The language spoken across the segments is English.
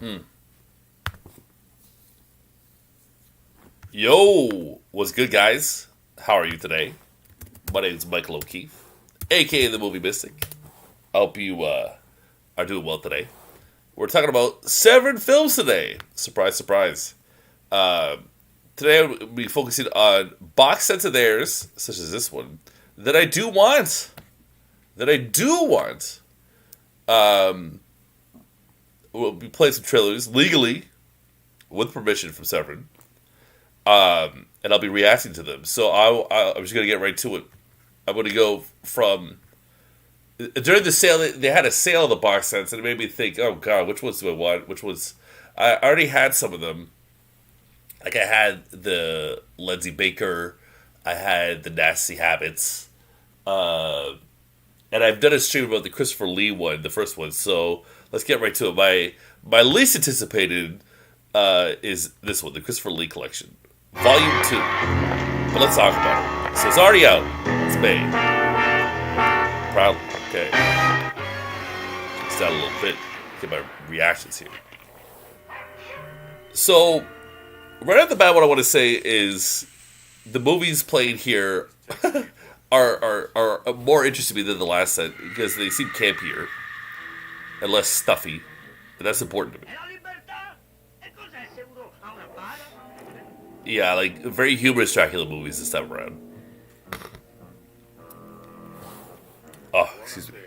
Hmm. Yo, what's good, guys? How are you today? My name is Michael O'Keefe, aka the Movie Mystic. I hope you are doing well today. We're talking about Severin Films today. Surprise, surprise. Uh, Today I'll be focusing on box sets of theirs, such as this one, that I do want. That I do want. Um, we'll be playing some trailers legally, with permission from Severin. And I'll be reacting to them. So I'm just gonna get right to it. I'm gonna go from during the sale. They had a sale of the box sets, and it made me think, oh god, which ones do I want? Which ones? I already had some of them. Like I had the Lindsay Baker, I had the Nasty Habits, uh, and I've done a stream about the Christopher Lee one, the first one. So let's get right to it. My least anticipated is this one, the Christopher Lee collection, Volume 2. But let's talk about it. So it's already out. It's May. Proudly. Okay. Just down a little bit. Get my reactions here. So, right off the bat, what I want to say is the movies played here are more interesting to me than the last set because they seem campier and less stuffy. And that's important to me. Yeah, like very humorous Dracula movies this time around. Oh, excuse me.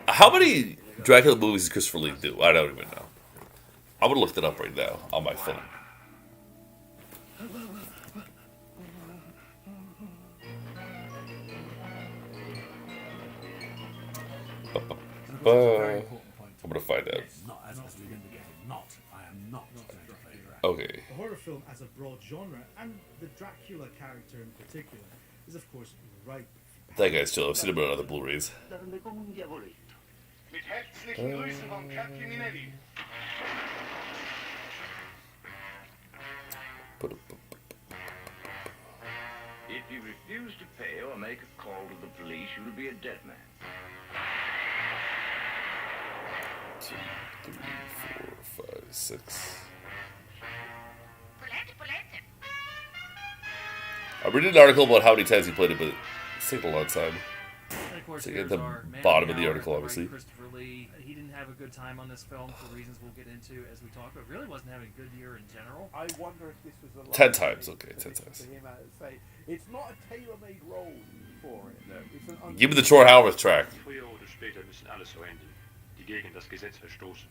How many Dracula movies does Christopher Lee do? I don't even know. I'm gonna look it up right now on my phone. I'm gonna find out. Okay. The horror film as a broad genre, and the Dracula character in particular, is of course ripe. That guy's chill. I've seen him on other Blu-rays. Mit herzlichen Grüßen vom Captain Minelli. If you refuse to pay or make a call to the police, you will be a dead man. 2, 3, 4, 5, 6. I'm reading an article about how many times he played it, but it's taking a long time. And of course, So here's at the our man bottom of the the hour, article, obviously. Christopher Lee. He didn't have a good time on this film for reasons we'll get into as we talk. But really wasn't having a good year in general. I wonder if this was a 10 times, okay, 10 times. For him out to say, it's not a tailor-made role for it. No. It's an Give me the Troy Howarth track. Früher oder später müssen alle so enden, die gegen das Gesetz verstoßen.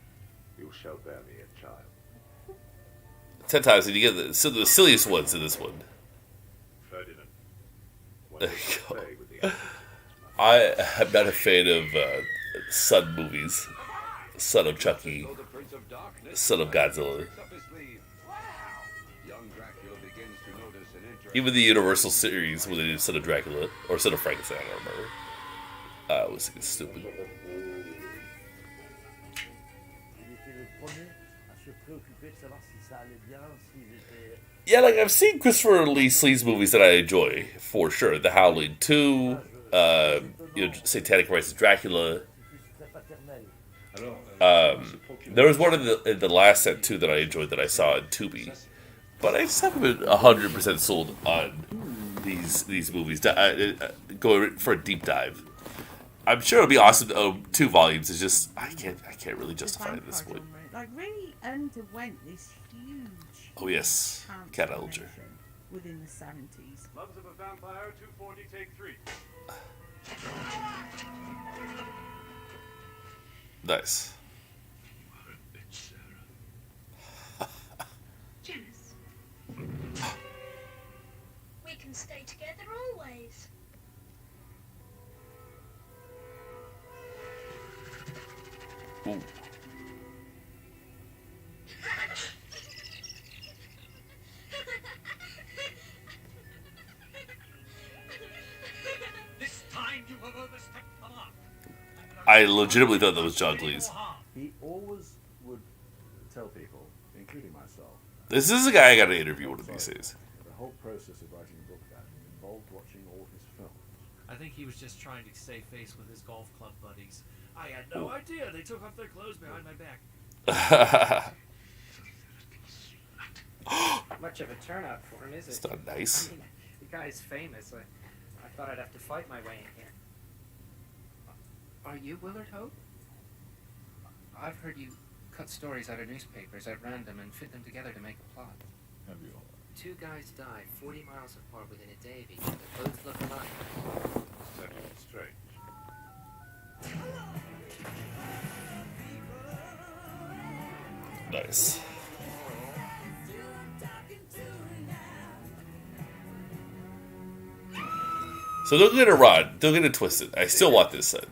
You shall bear me a child. 10 times, and you get the silliest ones in this one. Ferdinand. There you go. I am not a fan of Son movies. Son of Chucky. Son of Godzilla. Even the Universal series when they did Son of Dracula or Son of Frankenstein, I don't remember. I was thinking stupid. Yeah, like I've seen Christopher Lee Slee's movies that I enjoy for sure. The Howling 2, Satanic Rites of Dracula. There was one in the last set too that I enjoyed that I saw in Tubi, but I just haven't been 100% sold on these movies. Going for a deep dive. I'm sure it'll be awesome. 2 volumes. It's just I can't really justify it at this point. Like really underwent this huge. Oh yes, Cat Elger. Within the 70s. Loves of a Vampire, 240, take 3. Nice. Janice. We can stay together always. Ooh. This time you have overstepped the mark. I legitimately thought that was John Cleese. He always would tell people, including myself, This is a guy I got to interview one of these days. the whole process of writing a book about him involved watching all his films. I think he was just trying to save face with his golf club buddies. I had no idea they took off their clothes behind my back. Much of a turnout for him, is it? It's not nice. I mean, the guy's famous. I thought I'd have to fight my way in here. Are you Willard Hope? I've heard you cut stories out of newspapers at random and fit them together to make a plot. Have you? 2 guys died 40 miles apart within a day because they both look alike. Certainly strange. Nice. So don't get it wrong. Don't get it twisted. I still want this set.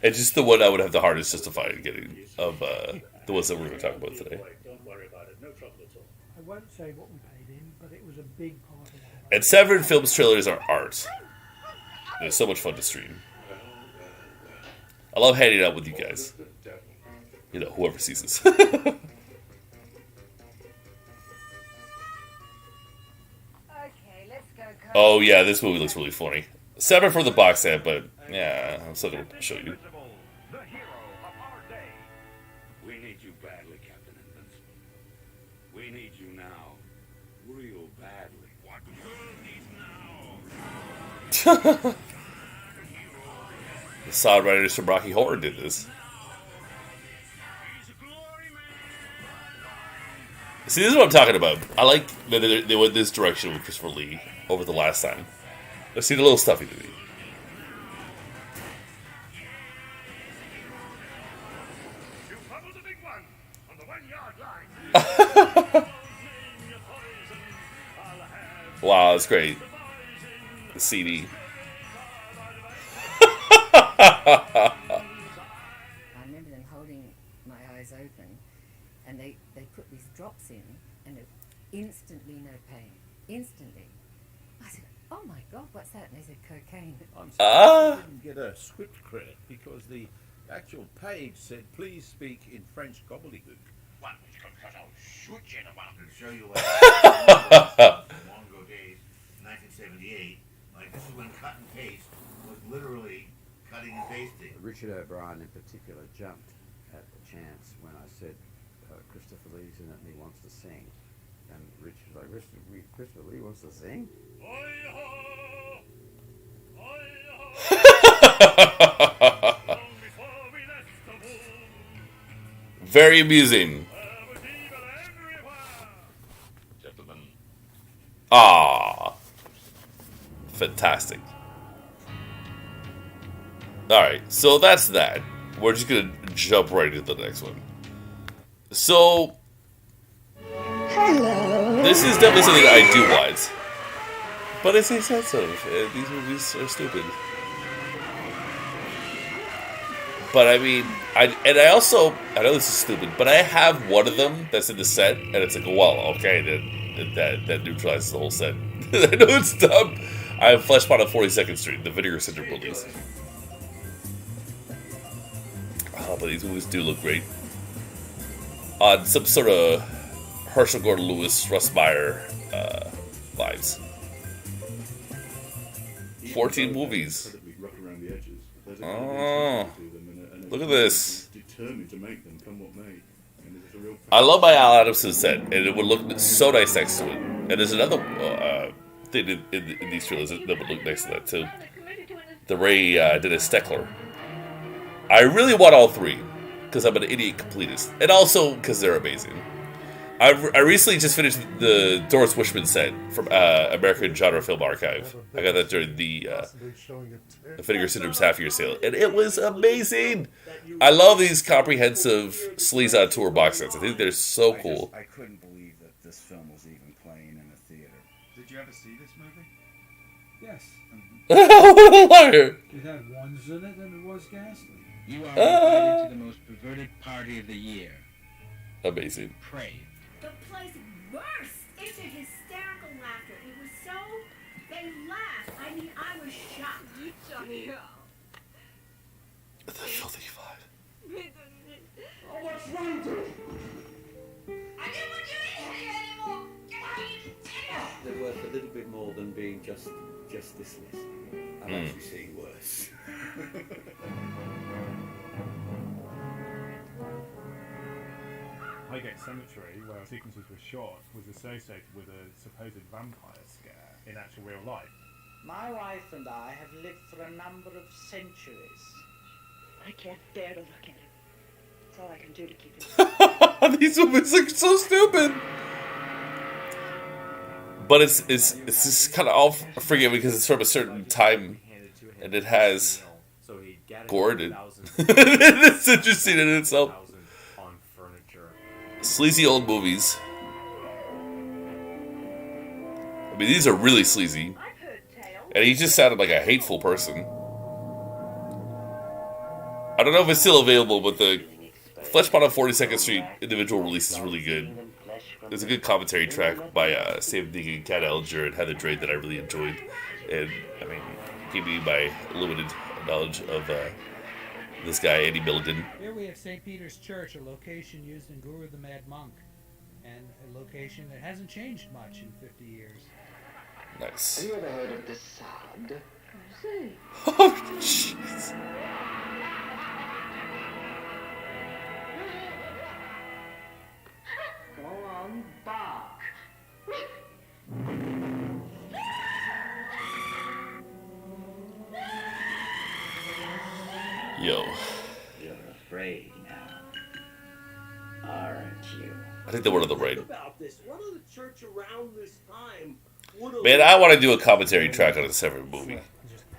It's just the one I would have the hardest justifying getting of the ones that we're going to talk about today. Don't worry about it. No trouble at all. I won't say what we paid in, but it was a big part of it. And Severin Films trailers are art. They're so much fun to stream. I love hanging out with you guys. You know, whoever sees this. Okay, let's go. Oh yeah, this movie looks really funny. Severin for the box set, but yeah, I'm still going to show you. The hero of our day. We need you badly, Captain Invincible. We need you now. Real badly. What the world needs now. The songwriters from Rocky Horror did this. See, this is what I'm talking about. I like that they went this direction with Christopher Lee over the last time. Let's see the little stuff he did. You fumbled a big one on the 1 yard line. Wow, that's great. The CD. I remember them holding my eyes open, and they put these drops in, and it, instantly no pain. Instantly. I said, oh my God, what's that? And they said, cocaine. I'm sorry I didn't get a script credit because the actual page said, please speak in French gobbledygook. What? Because I'll shoot you in a mouth. I'll show you what long ago days, 1978. Like, this is when cut and paste was literally cutting and pasting. Richard O'Brien in particular jumped at the chance when I said Christopher Lee's in it and he wants to sing. And Richard was like, Christopher Lee wants to sing? Very amusing. Gentlemen, Ah, fantastic. Alright, so that's that. We're just gonna jump right into the next one. So, this is definitely something I do want. But it's insensitive. These movies are stupid. But I mean, I know this is stupid, but I have one of them that's in the set, and it's like, well, okay, then that neutralizes the whole set. I know it's dumb. I have Fleshpot on 42nd Street, the Vinegar Syndrome release. Oh, but these movies do look great. On some sort of Herschel Gordon Lewis, Russ Meyer vibes. 14 movies. Oh, look at this. Determined to make them come what may. And it's a real I love my Al Adamson set, and it would look so nice next to it. And there's another thing in these trailers that would look next to that too. The Ray did a Steckler. I really want all three because I'm an idiot completist, and also because they're amazing. I recently just finished the Doris Wishman set from American Genre Film Archive. I got that during the Vinegar Syndrome's half-year sale, and it was amazing. I love these comprehensive Sleaze on Tour box sets. I think they're so cool. I couldn't believe that this film was even playing in a theater. Did you ever see this movie? Yes. What a liar! It had ones in it, and it was ghastly. You are invited to the most perverted party of the year. Amazing. Pray. The place burst into hysterical laughter. It was so... They laughed. I mean, I was shocked. Johnny, The Filthy Five. Oh, what's wrong with you? I didn't want you in here anymore. Get out of here. There was little bit more than being just dismissed. I'm actually seeing worse. Highgate Cemetery, where sequences were shot, was associated with a supposed vampire scare in actual real life. My wife and I have lived for a number of centuries. I can't bear to look at it. That's all I can do to keep it. These movies look so stupid. But it's just kind of all forgiving because it's from a certain time, and it has Gordon. It's interesting in itself. Sleazy old movies. I mean, these are really sleazy. And he just sounded like a hateful person. I don't know if it's still available, but the Fleshpot on 42nd Street individual release is really good. There's a good commentary track by Sam Deacon, Kat Ellinger, and Heather Drake that I really enjoyed. And, I mean, gave me my limited knowledge of this guy, Andy Milligan. Here we have St. Peter's Church, a location used in Guru the Mad Monk, and a location that hasn't changed much in 50 years. Nice. Have you ever heard of the Sod? Say. Oh, jeez. Go on, bark. Yo. You're afraid now, aren't you? I think they were on the right. About this. What other church around this time Man, I want to do a commentary track on a Severin movie.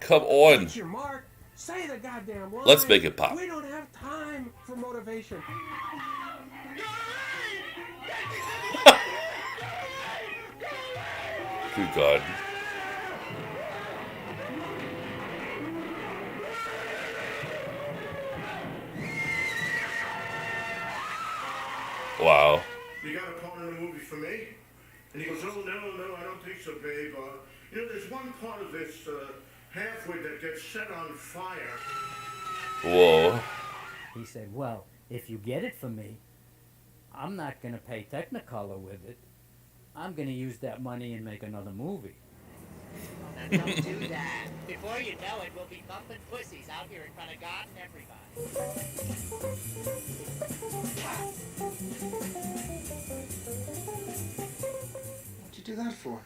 Come on. Get your mark. Say the goddamn line. Let's make it pop. We don't have time for motivation. Good God. Wow. You got a part in the movie for me? And he goes, oh, no, I don't think so, babe. You know, there's one part of this halfway that gets set on fire. Whoa. He said, well, if you get it for me, I'm not going to pay Technicolor with it. I'm going to use that money and make another movie. Now don't do that. Before you know it, we'll be bumping pussies out here in front of God and everybody. What'd you do that for?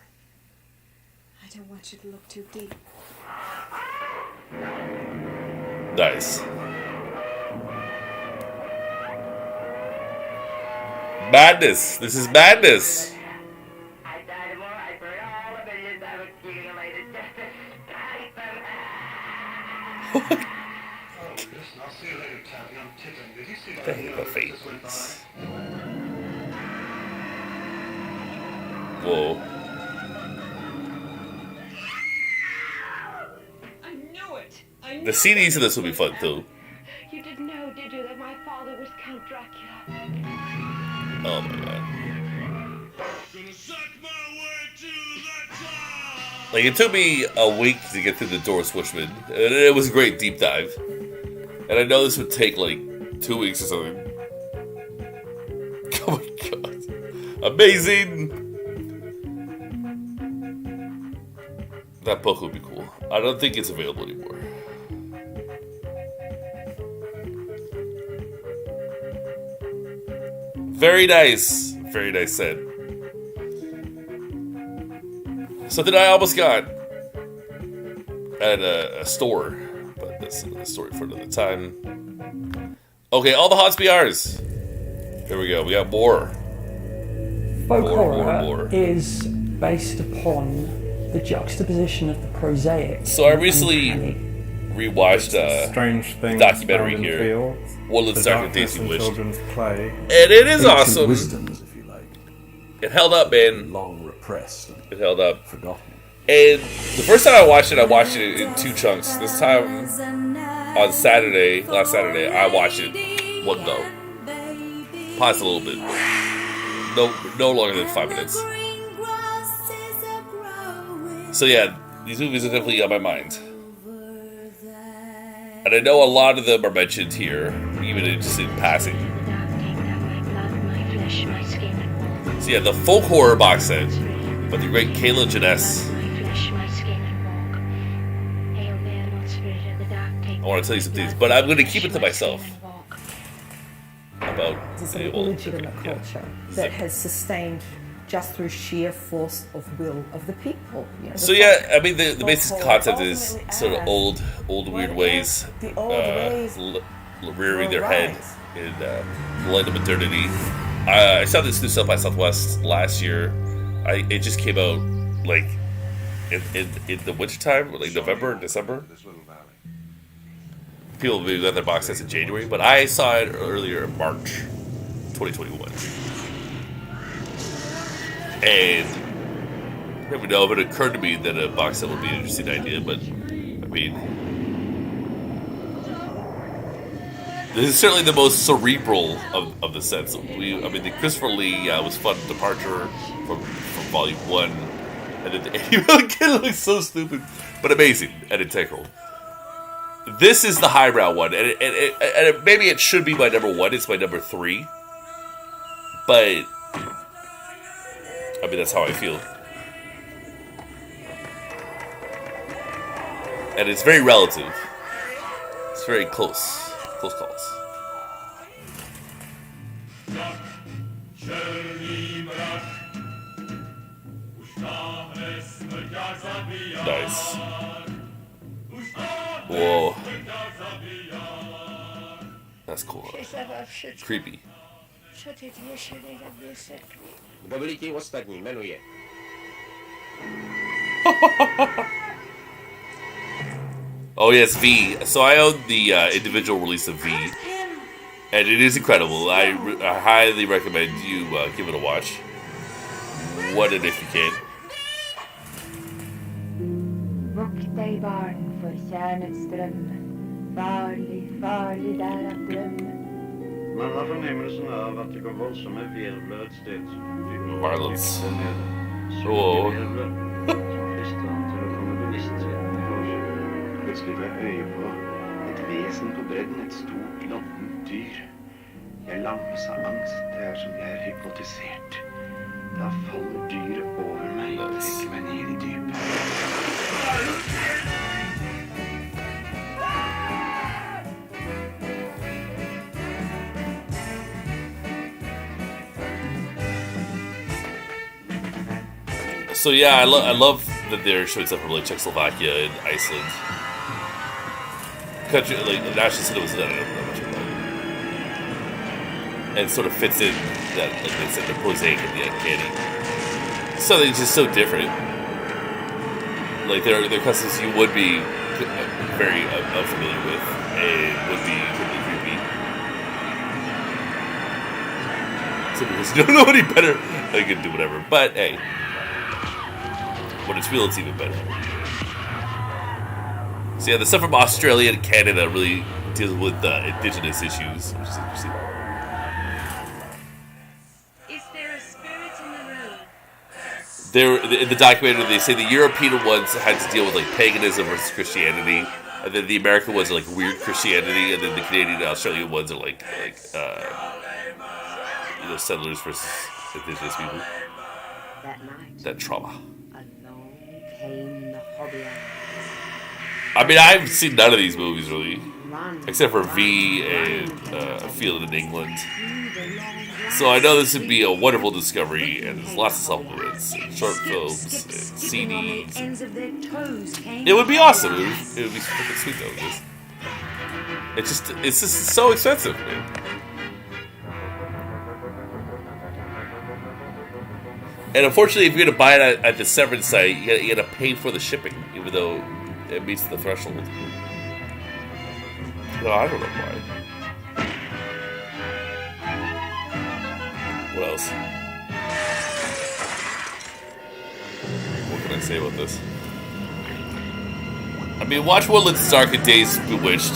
I don't want you to look too deep. Nice. Madness. This is madness. I died more. I burned all the millions I was accumulated just to spite them. Listen, I'll see you later, Tabby. I'm tipping. Did you see that? Dang, the face. Whoa. I knew it. I knew The CDs in this will be fun too. You didn't know, did you, that my father was Count Dracula? Oh my God. Like, it took me a week to get through the door Switchman, and it was a great deep dive. And I know this would take like 2 weeks or something. Oh my God. Amazing! That book would be cool. I don't think it's available anymore. Very nice. Very nice set. Something I almost got at a store, but that's another story for another time. Okay, all the hot SPRs. Here we go. We got more. Folk horror is based upon the juxtaposition of the prosaic. So I recently rewatched Strange the Things documentary Found in here, Fields, Woodland Stark and Darkness Daisy and Wish. Children's Play. And it is Ancient awesome. wisdoms, if you like. It held up, man. Long repressed. It held up. Forgotten. And the first time I watched it in 2 chunks. This time on Saturday, last Saturday, I watched it one go. Paused a little bit. No longer than 5 minutes. So yeah, these movies are definitely on my mind. And I know a lot of them are mentioned here, even just in passing. My blood, my flesh, my skin. So yeah, the folk horror box set But the great Kayla Janess. I want to tell you some things, but I'm going to keep it to myself. About this is a legitimate culture that has sustained just through sheer force of will of the people. You know, so yeah, I mean the basic concept is sort of old weird ways, rearing their head in the light of modernity. I saw this new South by Southwest last year. It just came out like in the wintertime, like November, December. People maybe got their box sets in January, but I saw it earlier in March 2021. And I don't know if it occurred to me that a box set would be an interesting idea, but I mean, this is certainly the most cerebral of the sets. I mean, the Christopher Lee was fun departure from Volume 1, and then the Annie kid looks so stupid, but amazing and integral. This is the highbrow one, and maybe it should be my number 1. It's my number 3, but I mean, that's how I feel. And it's very relative. It's very close. Close calls. Nice. Whoa. That's cool. Creepy. Oh yes, V. So I own the individual release of V, and it is incredible. I highly recommend you give it a watch. What it if you can. Vokt deg, barn, for kjernets drømme. Farlig, farlig der av drømme. Man har fornemmelsen av at det går voldsomme virvler et sted. Violence. Whoa. Som frister han til å komme bevisstheten i farsen. Plutselig får jeg øye på et vesen på bredden, et stort, loddent dyr. Jeg lammes av angst, det er som jeg er hypnotisert. Da faller dyret over meg og trekker meg ned i dypet. So yeah, I love that they're showing stuff from like Czechoslovakia and Iceland. Country like national cinemas that I don't know much about. And it sort of fits in that, like they said, the prosaic and the uncanny. Something just so different. Like their customs you would be very unfamiliar with and would be completely creepy. So because you don't know any better, they can do whatever. But hey. When it's real, it's even better. So yeah, the stuff from Australia and Canada really deals with indigenous issues, which is interesting. Is there a spirit in the room? In the documentary, they say the European ones had to deal with like paganism versus Christianity, and then the American ones are like weird Christianity, and then the Canadian and Australian ones are like settlers versus indigenous people. That night. That trauma. Came the hobby. I mean, I've seen none of these movies really, except for V and Field in England. So I know this would be a wonderful discovery, and there's lots of supplements, and short films, and CDs. It would be awesome. It would be fucking sweet though. It's just so expensive, man. And unfortunately, if you're going to buy it at the Severin site, you got to pay for the shipping, even though it meets the threshold. No, I don't know why. What else? What can I say about this? I mean, watch Woodland's Dark and Days Bewitched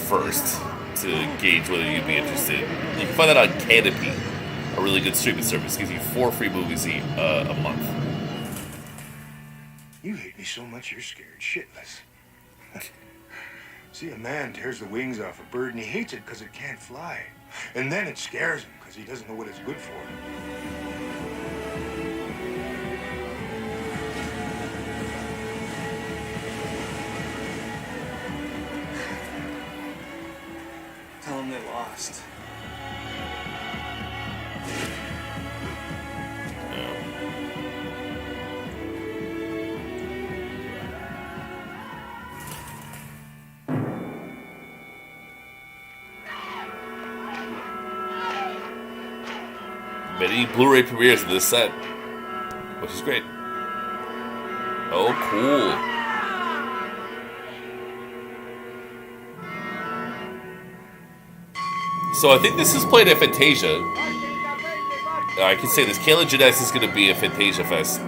first to gauge whether you'd be interested. You can find that on Canopy. A really good streaming service. Gives you 4 free movies a month. You hate me so much you're scared shitless. See, a man tears the wings off a bird and he hates it because it can't fly. And then it scares him because he doesn't know what it's good for. last. Many Blu-ray premieres in this set, which is great. Oh, cool. So I think this is played at Fantasia. I can say this. Kayla Janice is going to be at Fantasia Fest.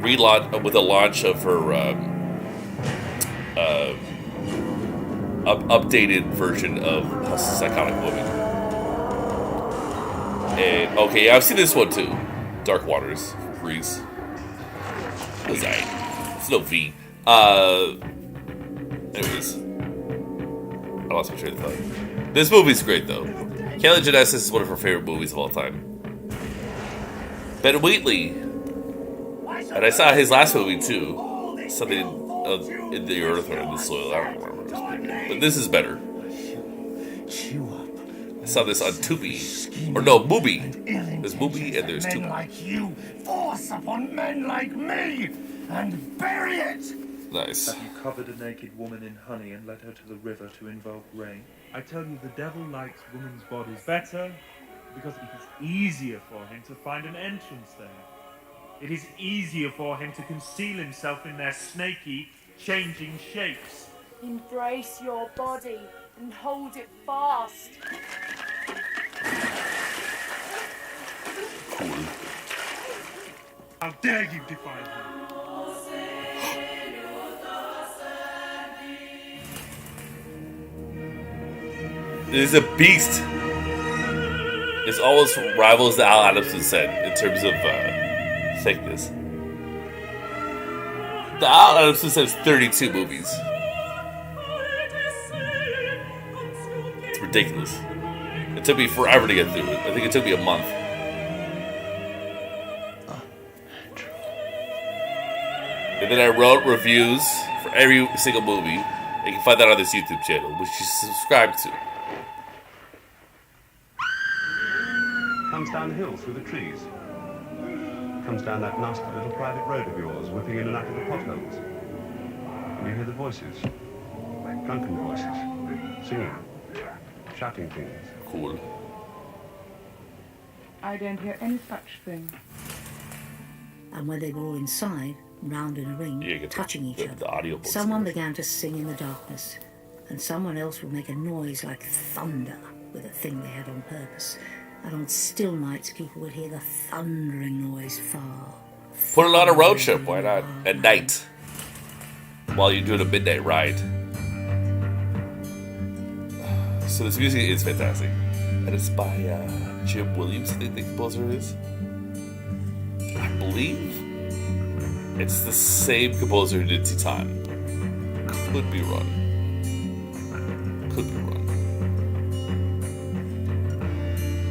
Relaunch with a launch of her updated version of Psychotic Woman. And okay, I've seen this one too. Dark Waters, Grease. It's no V. Anyways, I lost my train of thought. This movie's great though. Kayla Janice is one of her favorite movies of all time. Ben Wheatley, and I saw his last movie too. Something in the earth or in the soil. I don't remember. It was pretty good. But this is better. I saw this on Tubi. Or no, Mubi. There's Mubi and there's Tubi. Men like you force upon men like me and bury it. Nice. Have you covered a naked woman in honey and led her to the river to invoke rain? I tell you, the devil likes women's bodies better because it is easier for him to find an entrance there. It is easier for him to conceal himself in their snaky, changing shapes. Embrace your body and hold it fast. Cool. How dare you defy him? It is a beast. It's almost rivals the Al Adamson set in terms of thickness. The Al Adamson set is 32 movies. It's ridiculous. It took me forever to get through it. I think it took me a month. And then I wrote reviews for every single movie. You can find that on this YouTube channel, which you subscribe to. Comes down the hill through the trees. Comes down that nasty little private road of yours, whipping in and out of the potholes. And you hear the voices. Drunken voices. Singing. Shouting things. Cool. I don't hear any such thing. And when they were all inside, round in a ring, touching each other, someone began to sing in the darkness, and someone else would make a noise like thunder with a thing they had on purpose. And on still nights, people would hear the thundering noise far. Put it on a road trip, why not? At night. While you're doing a midnight ride. So this music is fantastic. And it's by Jim Williams, I think the composer is. I believe it's the same composer who did Titan. Could be wrong. Could be wrong.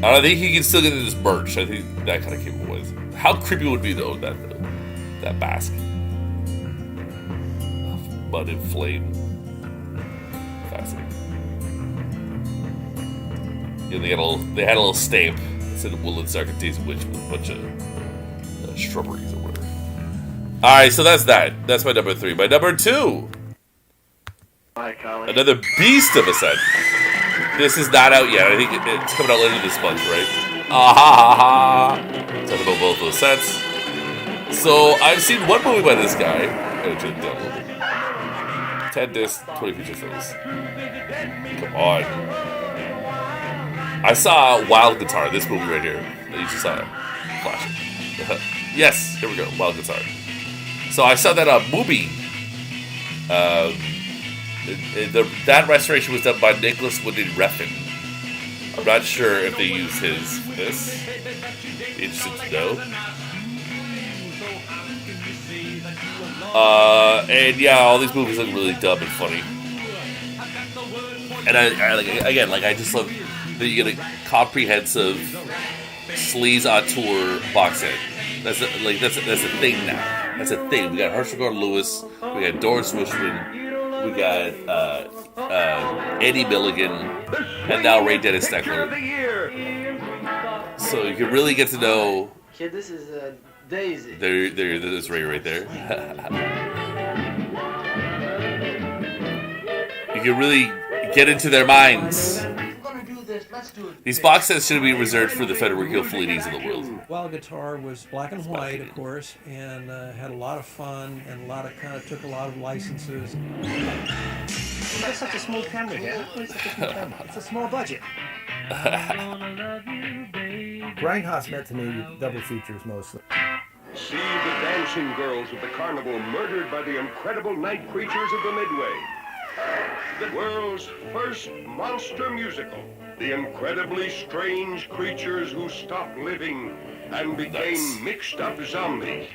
I think he can still get this merch. I think that kind of came away. How creepy would it be though that mask of mud and flame. Fascinating. Yeah, they had a little stamp that said Woodland Sarcastes Witch with a bunch of shrubberies or whatever. All right, so that's that. That's my number 3. My number 2. Another beast of a set. This is not out yet. I think it's coming out later this month, right? Talk about both those sets. So I've seen one movie by this guy. 10 discs, 20 feature films. Come on. I saw Wild Guitar, this movie right here. That you just saw. Flash. Yes, here we go. Wild Guitar. So I saw that on Mubi. That restoration was done by Nicholas Winding Refn. I'm not sure if they used this. Interesting to know. And yeah, all these movies look really dumb and funny. And I just love that you get a comprehensive Sleaze on Tour box set. That's a thing now. That's a thing. We got Herschel Gordon Lewis. We got Doris Wishman. We got Eddie Milligan, and now Ray Dennis Steckler. So you can really get to know. Kid, this is Daisy. There's Ray right there. You can really get into their minds. These box sets should be reserved for the Federico Fellinis of the world. Wild Guitar was black and white, of course, and had a lot of fun and took a lot of licenses. That's such a small camera here. It's a small budget. Grindhouse meant to me double features mostly. See the dancing girls of the carnival murdered by the incredible night creatures of the Midway. The world's first monster musical. The incredibly strange creatures who stopped living and became mixed up zombies.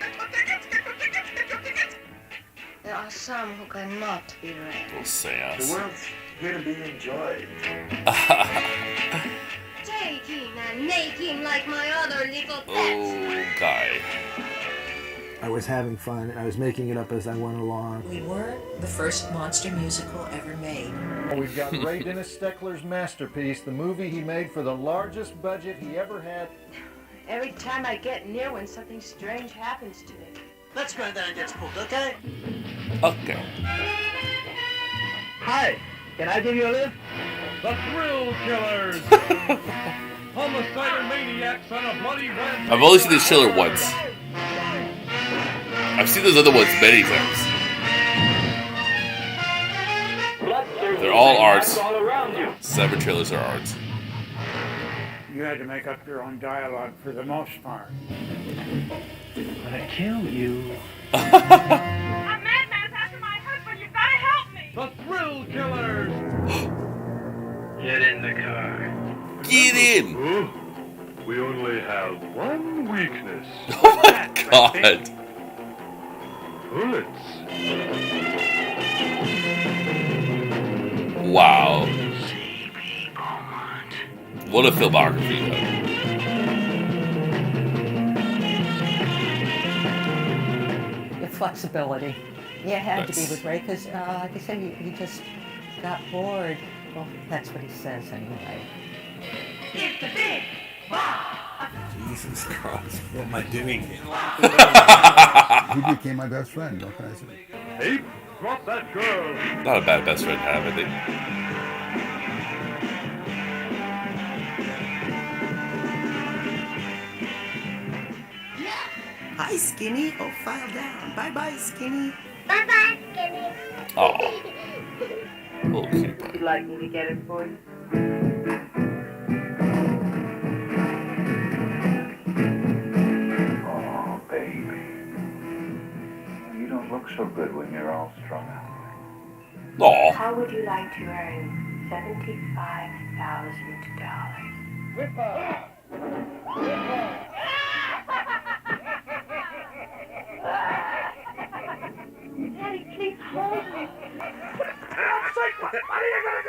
There are some who cannot be read. The world's here to be enjoyed. Taking and making like my other little pets. Oh, guy. I was having fun. I was making it up as I went along. We were the first monster musical ever made. We've got Ray Dennis Steckler's masterpiece, the movie he made for the largest budget he ever had. Every time I get near when something strange happens to me. Let's go down and get spooked, okay? Okay. Hi, can I give you a lift? The Thrill Killers! Homicidal maniacs on a bloody red... I've only seen this trailer once. I've seen those other ones many times. They're all arts. Seven trailers are arts. You had to make up your own dialogue for the most part. I'm gonna kill you. A madman's after my husband. You gotta help me. The Thrill Killers! Get in the car. Get in! We only have one weakness. Oh my god! Bullets. Wow. What a filmography, though. Your flexibility. Yeah, it had to be with Ray because, like I said, he just got bored. Well, that's what he says anyway. It's the big Jesus Christ, what am I doing here? He became my best friend, what can I say? Hey, drop that girl. Not a bad best friend to have, I think. Hi, Skinny. Oh, file down. Bye-bye, Skinny. Bye-bye, Skinny. Oh. Little cutie pie. You'd like me to get it for you? Oh, baby. You don't look so good when you're all strung out. Aw. How would you like to earn $75,000? Whipper! Daddy, please hold me. What are you gonna do?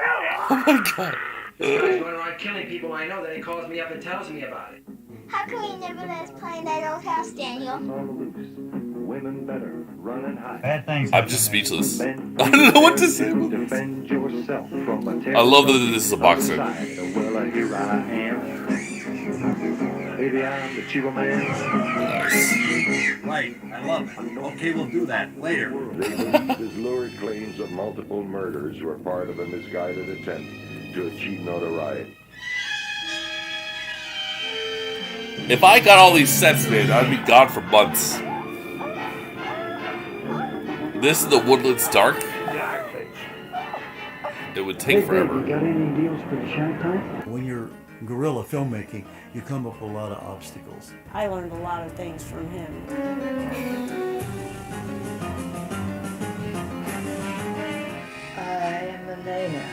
Oh my god. This guy's going around killing people I know, then he calls me up and tells me about it. How come you never let us play in that old house, Daniel? Women better run and hide. Bad things. I'm just speechless. I don't know what to say. Defend yourself from a I love that this is a box set. Well, here I am. Baby, I'm the Chivo Man. Right, I love it. Okay, we'll do that later. They believe his lurid claims of multiple murders were part of a misguided attempt to achieve notoriety. If I got all these sets, man, I'd be gone for months. This is the Woodlands Dark. It would take forever. Got any deals for the Shark Tank? When you're guerrilla filmmaking, you come up with a lot of obstacles. I learned a lot of things from him. I am Elena,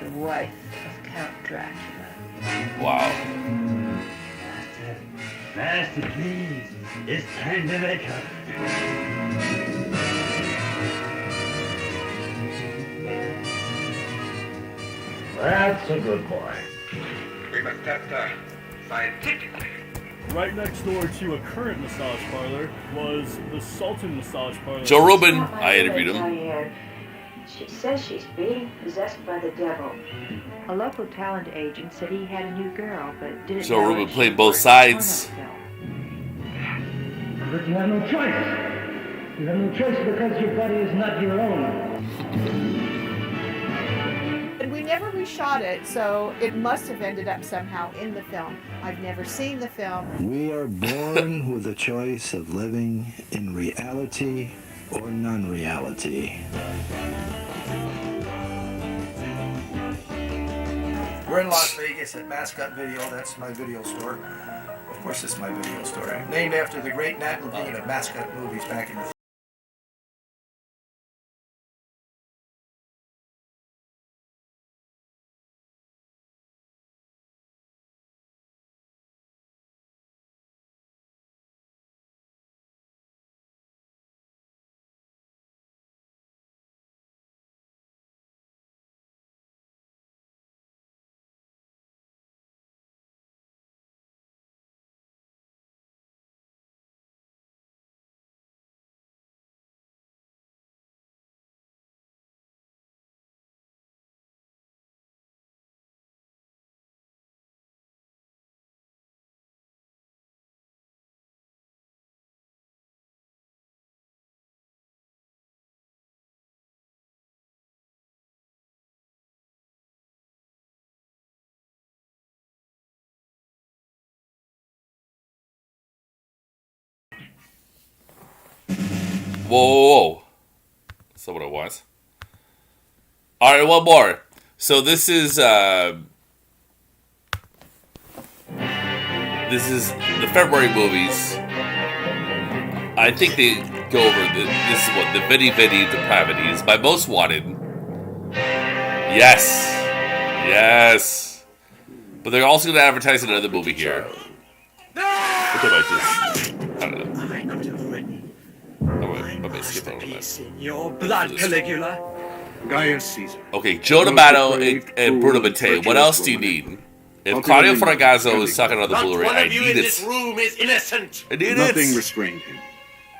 the wife of Count Dracula. Wow. Master, please. It's time to make up. That's a good boy. We must test scientifically. Right next door to a current massage parlor was the Sultan Massage Parlor. Joe Rogan, I interviewed him. She says she's being possessed by the devil. A local talent agent said he had a new girl, but didn't So know Ruben if she played both worked in a porno sides. film. But you have no choice. You have no choice because your body is not your own. And we never reshot it, so it must have ended up somehow in the film. I've never seen the film. We are born with a choice of living in reality or non-reality. We're in Las Vegas at Mascot Video. That's my video store. Of course, it's my video store. Named after the great Nat Levine of Mascot Movies back in the Whoa. That's not what it was. Alright, one more. So this is the February movies. I think they go over this is what the Vidi Vidi Depravities by Most Wanted. Yes. But they're also going to advertise another movie here. Which I don't know. I could have written I might skip over that. in your blood, Caligula. Gaius Caesar. Okay, Joe D'Amato and Bruno Mattei. What else do you need? If Claudio Fragasso is talking about the Blu-ray, I need it. room is innocent. I need Nothing it. restrained him.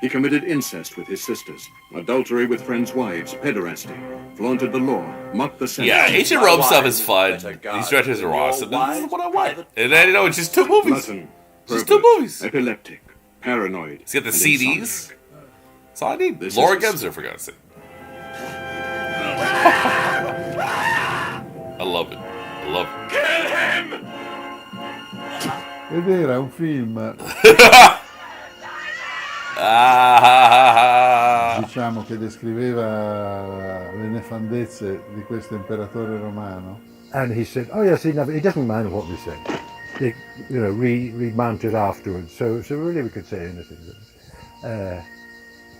He committed incest with his sisters, adultery with friends' wives, pederasty, flaunted the law, mocked the Senate. Yeah, ancient Rome stuff is fun. These directors are awesome. This is what I want. And then, it's just two movies. Glutton, Just two movies. epileptic, paranoid. He's got the and CDs. insomniac. That's all I need. This Laura is his- Gemser, for God's sake. I love it. I love it. Kill him! È vero, è un film. Diciamo che descriveva le nefandezze di questo imperatore romano. And he said, oh yes, he doesn't mind what we say. They, remounted afterwards, so really we could say anything.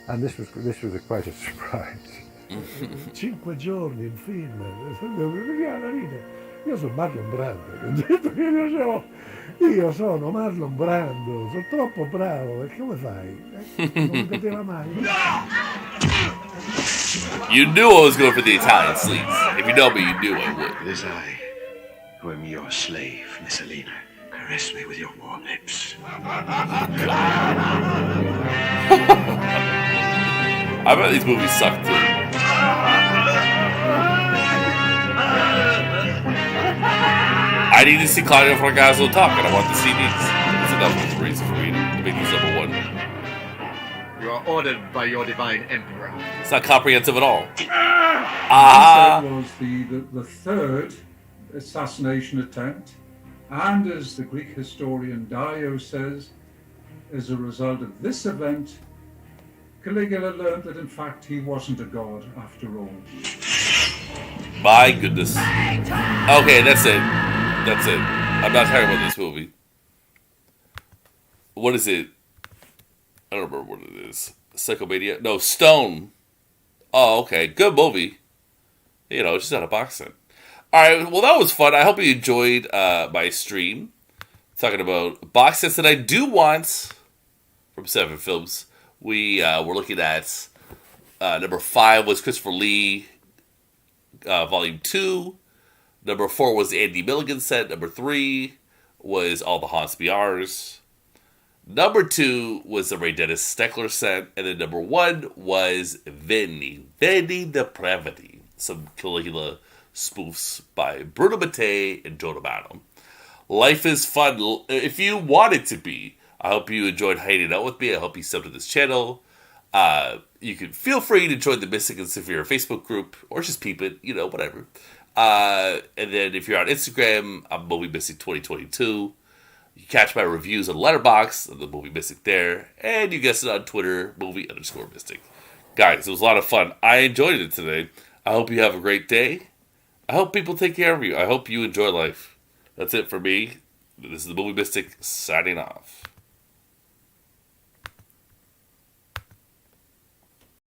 And this was quite a surprise. 5 giorni in film, io sono Marlon Brando, ho detto che io sono Marlon Brando, sono troppo bravo, e come fai? Non mi poteva mai. You knew I was going for the Italian sleeves. If you know me, you knew I would. It is I who am your slave, Messalina. Caress me with your warm lips. I bet these movies suck too. I need to see Claudio Fragasso talk, and I want the CDs. That's enough reason for me to make these number one. You are ordered by your divine emperor. It's not comprehensive at all. That was the third assassination attempt, and as the Greek historian Dio says, as a result of this event, Caligula learned that in fact he wasn't a god after all. My goodness. Okay, that's it. That's it. I'm not talking about this movie. What is it? I don't remember what it is. Psychomania? No, Stone. Oh, okay. Good movie. Just not a box set. Alright, well that was fun. I hope you enjoyed my stream. Talking about box sets that I do want from Severin Films. We were looking at number 5 was Christopher Lee Volume 2. Number 4 was the Andy Milligan set. Number 3 was All the Haunts Be Ours. Number 2 was the Ray Dennis Steckler set. And then number 1 was Veni Depravity. some Caligula spoofs by Bruno Mattei and Joe D'Amato. Life is fun if you want it to be. I hope you enjoyed hanging out with me. I hope you subbed to this channel. You can feel free to join the Mystic and Severe Facebook group, or just peep it, whatever. And then if you're on Instagram, I'm Movie Mystic 2022. You can catch my reviews on Letterboxd, on the Movie Mystic there, and you guessed it on Twitter, movie_mystic. Guys, it was a lot of fun. I enjoyed it today. I hope you have a great day. I hope people take care of you. I hope you enjoy life. That's it for me. This is the Movie Mystic signing off.